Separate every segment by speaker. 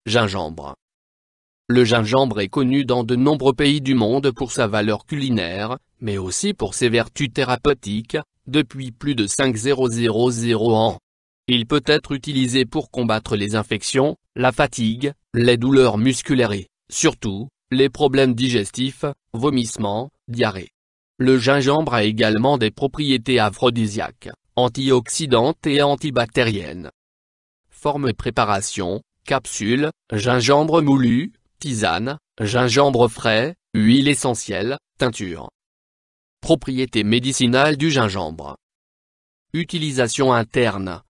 Speaker 1: Gingembre. Le gingembre est connu dans de nombreux pays du monde pour sa valeur culinaire, mais aussi pour ses vertus thérapeutiques, depuis plus de 5000 ans. Il peut être utilisé pour combattre les infections, la fatigue, les douleurs musculaires et, surtout, les problèmes digestifs, vomissements, diarrhée. Le gingembre a également des propriétés aphrodisiaques, antioxydantes et antibactériennes. Forme et préparation: capsule, gingembre moulu, tisane, gingembre frais, huile essentielle, teinture. Propriétés médicinales du gingembre. Utilisation interne.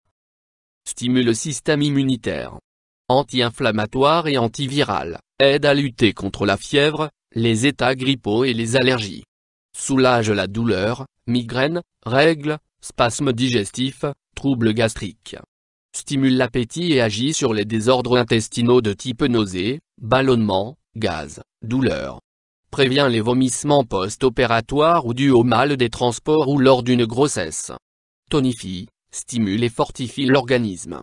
Speaker 1: Stimule le système immunitaire. Anti-inflammatoire et antiviral, aide à lutter contre la fièvre, les états grippaux et les allergies. Soulage la douleur, migraine, règles, spasmes digestifs, troubles gastriques. Stimule l'appétit et agit sur les désordres intestinaux de type nausée, ballonnement, gaz, douleur. Prévient les vomissements post-opératoires ou dus au mal des transports ou lors d'une grossesse. Tonifie, stimule et fortifie l'organisme.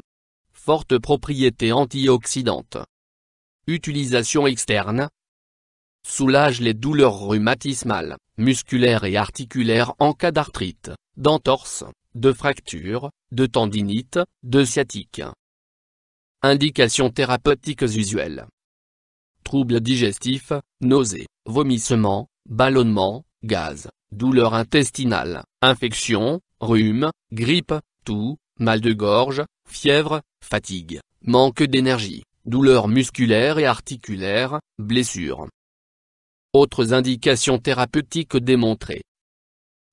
Speaker 1: Forte propriété antioxydante. Utilisation externe. Soulage les douleurs rhumatismales, musculaires et articulaires en cas d'arthrite, d'entorse, de fracture, de tendinite, de sciatique. Indications thérapeutiques usuelles. Troubles digestifs, nausées, vomissements, ballonnements, gaz, douleurs intestinales, infections, rhume, grippe, toux, mal de gorge, fièvre, fatigue, manque d'énergie, douleurs musculaires et articulaires, blessures. Autres indications thérapeutiques démontrées.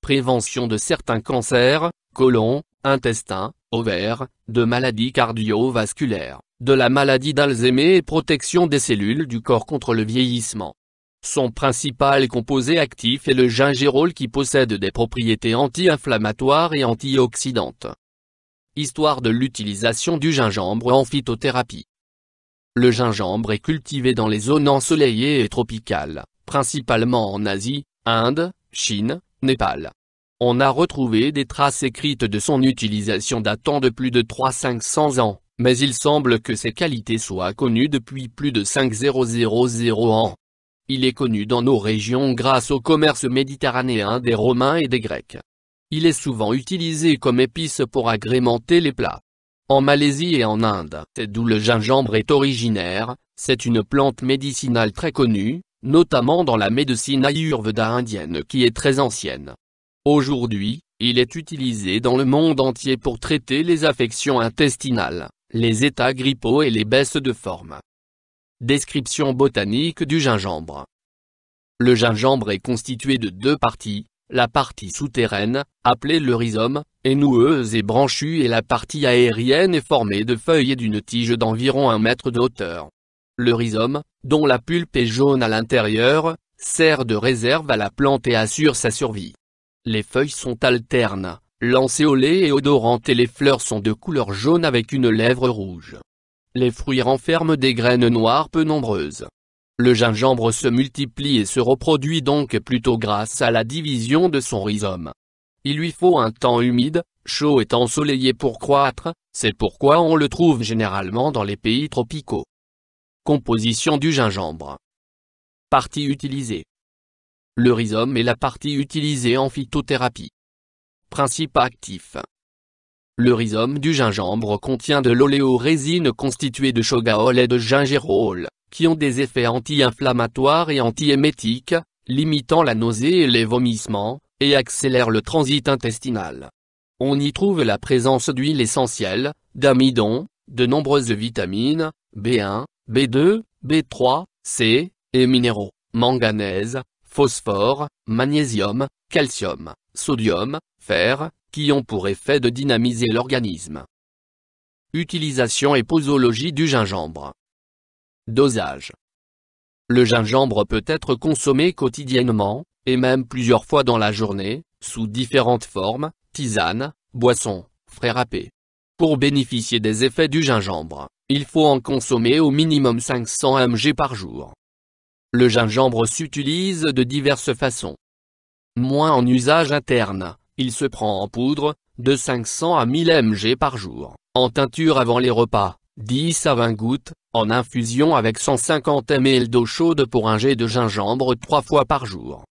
Speaker 1: Prévention de certains cancers, côlon, intestin, ovaire, de maladies cardiovasculaires, de la maladie d'Alzheimer et protection des cellules du corps contre le vieillissement. Son principal composé actif est le gingérol qui possède des propriétés anti-inflammatoires et antioxydantes. Histoire de l'utilisation du gingembre en phytothérapie. Le gingembre est cultivé dans les zones ensoleillées et tropicales, principalement en Asie, Inde, Chine, Népal. On a retrouvé des traces écrites de son utilisation datant de plus de 300-500 ans, mais il semble que ses qualités soient connues depuis plus de 5000 ans. Il est connu dans nos régions grâce au commerce méditerranéen des Romains et des Grecs. Il est souvent utilisé comme épice pour agrémenter les plats. En Malaisie et en Inde, c'est d'où le gingembre est originaire, c'est une plante médicinale très connue, notamment dans la médecine ayurveda indienne qui est très ancienne. Aujourd'hui, il est utilisé dans le monde entier pour traiter les affections intestinales, les états grippaux et les baisses de forme. Description botanique du gingembre. Le gingembre est constitué de deux parties, la partie souterraine, appelée le rhizome, est noueuse et branchue et la partie aérienne est formée de feuilles et d'une tige d'environ 1 mètre de hauteur. Le rhizome, dont la pulpe est jaune à l'intérieur, sert de réserve à la plante et assure sa survie. Les feuilles sont alternes, lancéolées et odorantes et les fleurs sont de couleur jaune avec une lèvre rouge. Les fruits renferment des graines noires peu nombreuses. Le gingembre se multiplie et se reproduit donc plutôt grâce à la division de son rhizome. Il lui faut un temps humide, chaud et ensoleillé pour croître, c'est pourquoi on le trouve généralement dans les pays tropicaux. Composition du gingembre. Partie utilisée. Le rhizome est la partie utilisée en phytothérapie. Principe actif. Le rhizome du gingembre contient de l'oléorésine constituée de chogaol et de gingérol, qui ont des effets anti-inflammatoires et anti-émétiques, limitant la nausée et les vomissements, et accélèrent le transit intestinal. On y trouve la présence d'huiles essentielles, d'amidon, de nombreuses vitamines, B1, B2, B3, C, et minéraux, manganèse, phosphore, magnésium, calcium, sodium, fer, qui ont pour effet de dynamiser l'organisme. Utilisation et posologie du gingembre. Dosage. Le gingembre peut être consommé quotidiennement, et même plusieurs fois dans la journée, sous différentes formes, tisane, boisson, frais râpé. Pour bénéficier des effets du gingembre, il faut en consommer au minimum 500 mg par jour. Le gingembre s'utilise de diverses façons. Moins en usage interne, il se prend en poudre, de 500 à 1000 mg par jour, en teinture avant les repas, 10 à 20 gouttes, en infusion avec 150 ml d'eau chaude pour un jet de gingembre 3 fois par jour.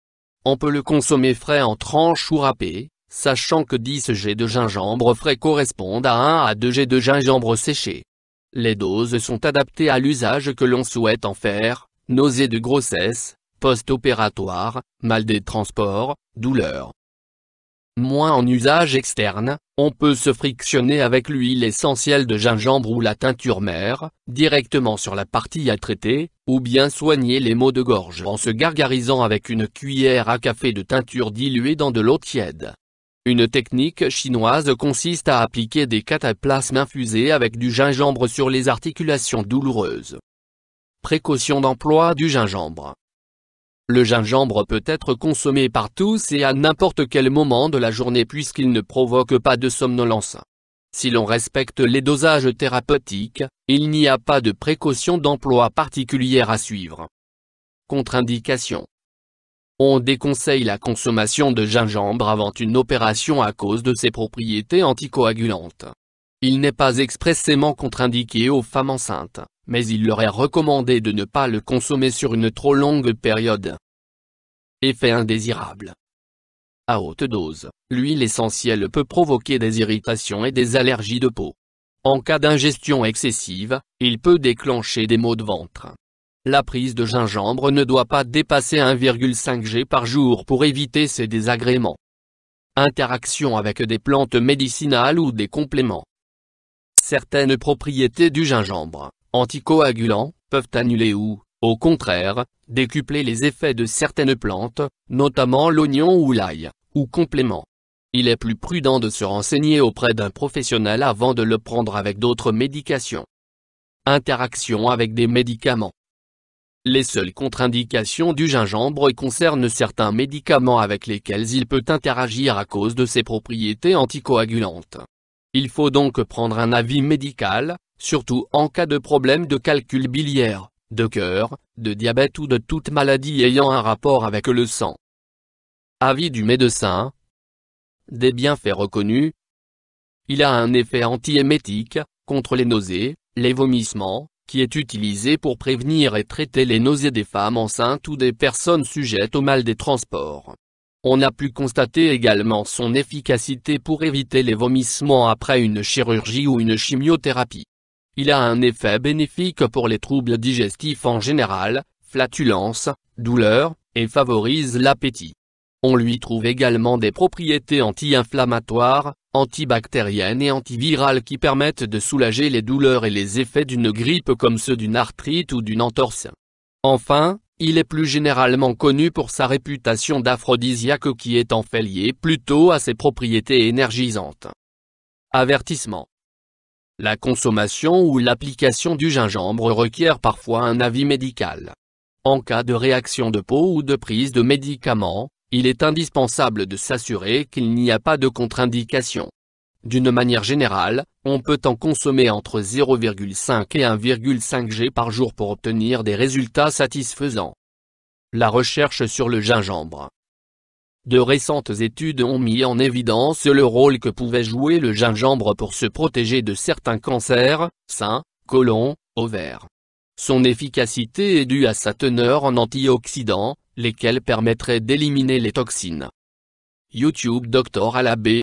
Speaker 1: On peut le consommer frais en tranches ou râpé, sachant que 10 jets de gingembre frais correspondent à 1 à 2 jets de gingembre séché. Les doses sont adaptées à l'usage que l'on souhaite en faire: nausées de grossesse, post-opératoire, mal des transports, douleurs. Moins en usage externe, on peut se frictionner avec l'huile essentielle de gingembre ou la teinture mère, directement sur la partie à traiter, ou bien soigner les maux de gorge en se gargarisant avec une cuillère à café de teinture diluée dans de l'eau tiède. Une technique chinoise consiste à appliquer des cataplasmes infusés avec du gingembre sur les articulations douloureuses. Précaution d'emploi du gingembre. Le gingembre peut être consommé par tous et à n'importe quel moment de la journée puisqu'il ne provoque pas de somnolence. Si l'on respecte les dosages thérapeutiques, il n'y a pas de précaution d'emploi particulière à suivre. Contre-indication. On déconseille la consommation de gingembre avant une opération à cause de ses propriétés anticoagulantes. Il n'est pas expressément contre-indiqué aux femmes enceintes, mais il leur est recommandé de ne pas le consommer sur une trop longue période. Effet indésirable. À haute dose, l'huile essentielle peut provoquer des irritations et des allergies de peau. En cas d'ingestion excessive, il peut déclencher des maux de ventre. La prise de gingembre ne doit pas dépasser 1,5 g par jour pour éviter ces désagréments. Interaction avec des plantes médicinales ou des compléments. Certaines propriétés du gingembre, anticoagulants, peuvent annuler ou, au contraire, décupler les effets de certaines plantes, notamment l'oignon ou l'ail, ou compléments. Il est plus prudent de se renseigner auprès d'un professionnel avant de le prendre avec d'autres médications. Interaction avec des médicaments. Les seules contre-indications du gingembre concernent certains médicaments avec lesquels il peut interagir à cause de ses propriétés anticoagulantes. Il faut donc prendre un avis médical, surtout en cas de problème de calcul biliaire, de cœur, de diabète ou de toute maladie ayant un rapport avec le sang. Avis du médecin. Des bienfaits reconnus. Il a un effet antiémétique, contre les nausées, les vomissements, qui est utilisé pour prévenir et traiter les nausées des femmes enceintes ou des personnes sujettes au mal des transports. On a pu constater également son efficacité pour éviter les vomissements après une chirurgie ou une chimiothérapie. Il a un effet bénéfique pour les troubles digestifs en général, flatulences, douleurs, et favorise l'appétit. On lui trouve également des propriétés anti-inflammatoires, antibactériennes et antivirales qui permettent de soulager les douleurs et les effets d'une grippe comme ceux d'une arthrite ou d'une entorse. Enfin, il est plus généralement connu pour sa réputation d'aphrodisiaque qui est en fait liée plutôt à ses propriétés énergisantes. Avertissement. La consommation ou l'application du gingembre requiert parfois un avis médical. En cas de réaction de peau ou de prise de médicaments, il est indispensable de s'assurer qu'il n'y a pas de contre-indication. D'une manière générale, on peut en consommer entre 0,5 et 1,5 g par jour pour obtenir des résultats satisfaisants. La recherche sur le gingembre. De récentes études ont mis en évidence le rôle que pouvait jouer le gingembre pour se protéger de certains cancers, sein, côlon, ovaire. Son efficacité est due à sa teneur en antioxydants, lesquels permettraient d'éliminer les toxines. YouTube Dr Alabé